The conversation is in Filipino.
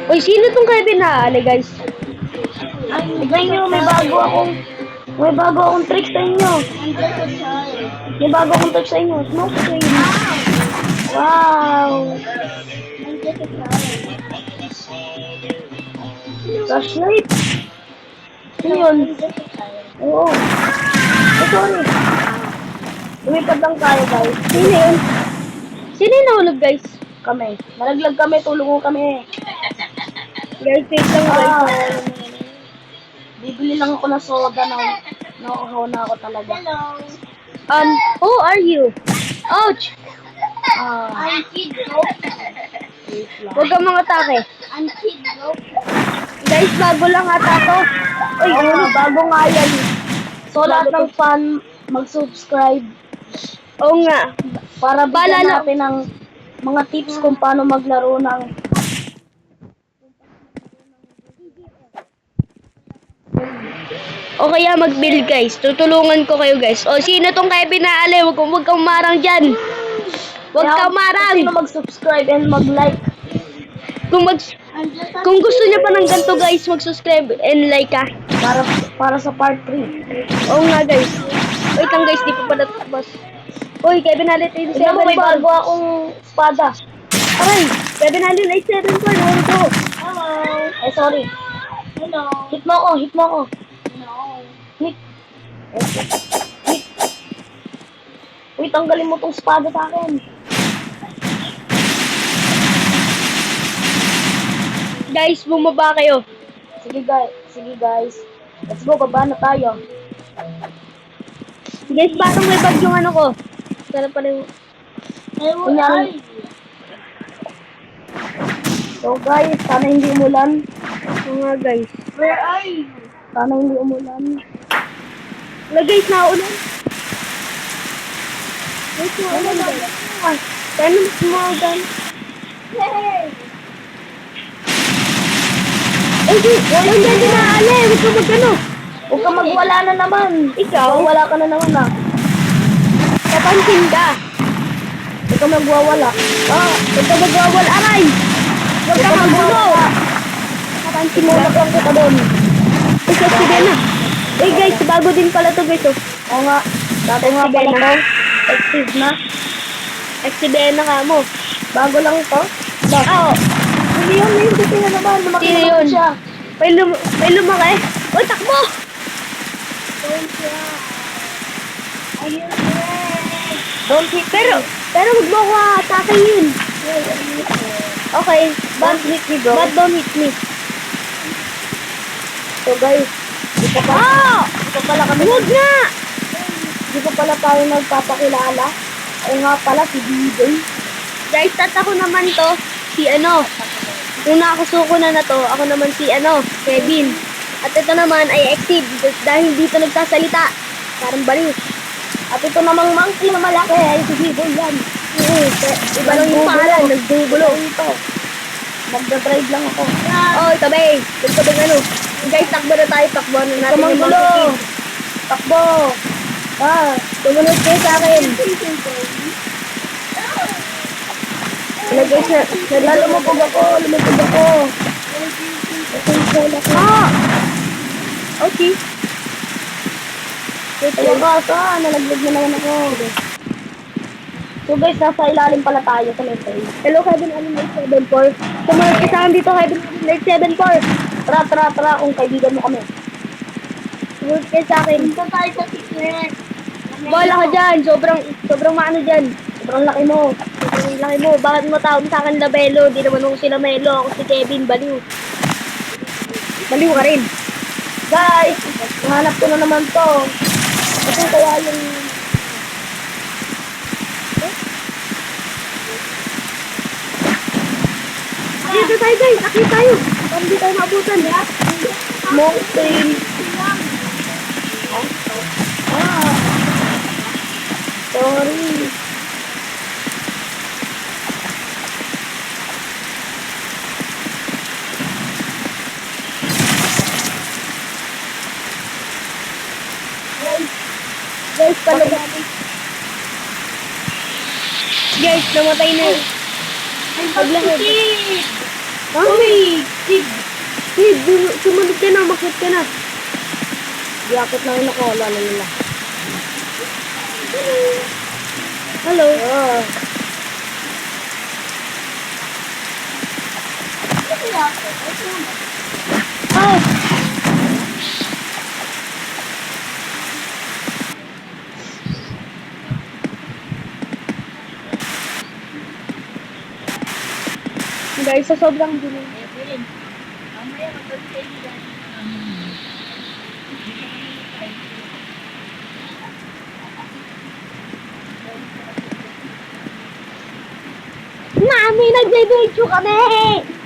Uy, sino tong Kevin na ali, guys? Tignan nyo, may bago akong trick sa inyo. May bago akong trick sa inyo. Smoke screen. Wow. Flashlight. Ano yun? Oo. Oh, sorry. Lumipad lang tayo, guys. Sino yun? Sino yung nahulog, guys? Kami. Nalaglag kami, tulungan kami. Guys, wait lang, guys. Bibili lang ako ng soda na nakuhaw na ako talaga. Who are you? Ouch! I'm Kid Broken. Wait lang. Huwag kang mga atake. I'm Kid Broken. Guys, bago lang ata to. Uy, bago nga yan. So, lahat ng fan, mag-subscribe Oo nga. para bigyan Paalala- natin ng mga tips kung paano maglaro ng O kaya mag-build, guys. Tutulungan ko kayo, guys. O, sino tong Kevin na ali? Huwag kang marang dyan. Huwag kang marang. Sino mag-subscribe and mag-like. Kung gusto niya pa ng ganito, guys, mag-subscribe and like ka. Para sa part 3. Oo nga, guys. Wait lang, guys. Di pa pala tapos. Uy, Kevin Ali 87 Tignan mo, may ball. bago akong espada. Aray, Kevin Ali 87 ball. Nahuli ko. Hello. Ay, sorry. Hello. Hit mo ako. No. Hit. Hit. Uy, tanggalin mo tong espada sa akin. Guys, bumaba kayo. Sige guys. Let's go, baba na tayo. Guys, parang may bag yung ano ko. Sarap pala yung... Kunyari. So guys, sana hindi umulan. Oo nga, guys. Where are you? Sana hindi umulan. Wala, guys, naulan. Guys, naulan, guys. Sana mas maulan. Hey! Ay, yung Kevin na ali. Huwag ka magano. Huwag ka magwala na naman. Ikaw? Wala ka na naman ah. Kapansin ka. Huwag ka magwawala. Huwag ka magwawal, aray. Huwag ka magulo. Kapansin mo na. Sinulak lang kita doon. Ay, sige na. Eh, guys, bago din pala to, guys. Oh. Oo nga. Dati nga pala to. Active na. Exibena ka mo. Bago lang ito. Oo. Hindi yun, may hindi na naman. Lumaki Sino na naman yun? siya. May lumaki. Uy, takbo! Don't hit Pero wag mo ko atake-in. Okay, Don't hit me, bro. but don't hit me. So guys, di pa pala, Ah! di pa pala kami, Huwag nga! di pa pala tayo nagpapakilala. Ay nga pala, si DJ. Guys, ako naman to, si ano. Yung nakasuko na to, ako naman si ano, Kevin. At ito naman ay active dahil dito nagsasalita. Parang baliw. At ito namang monkey na malaki ay si Biboy yan. Iba lang yung pangalan, nagdugulo. Ito. Magdadrive lang ako. Oh, tabi. Tabi ano. Guys, takbo na tayo. Takbo na natin yung Tumanggulo. monkey. Takbo. Tumunod kayo sa akin. Wala guys na. Lumubog ako. Ah! Okay. Ayun ka, nalaglag na naman ako. So guys, nasa ilalim pala tayo sa level. Hello, Kevin Allen 874. Sumunod ka sa akin dito, Kevin Allen 874. Tara, kung kaibigan mo kami. Sumunod ka sa akin. Ito tayo sa secret. Bala ka dyan. Sobrang maano dyan. Sobrang laki mo. Sobrang laki mo. Bakit mo tawag sa akin Labelo? Di naman ako si Lamelo. Ako si Kevin. Baliw. Baliw ka rin. Guys, hanap ko na naman to. Ito kaya yung... Dito tayo guys. Akit tayo. Para hindi tayo maabutan. Mountain. Sorry. Guys, palabas. Guys, namatay na. Paglakad. Ha? Uy! Tig! Sid, sumunod ka na, makit ka na. Yakot na yun ako, lalala. Hello. Oh. Oh! Dahil sa sobrang dilim. Mamaya magpapitay nila. Mami, nagbe-video kami!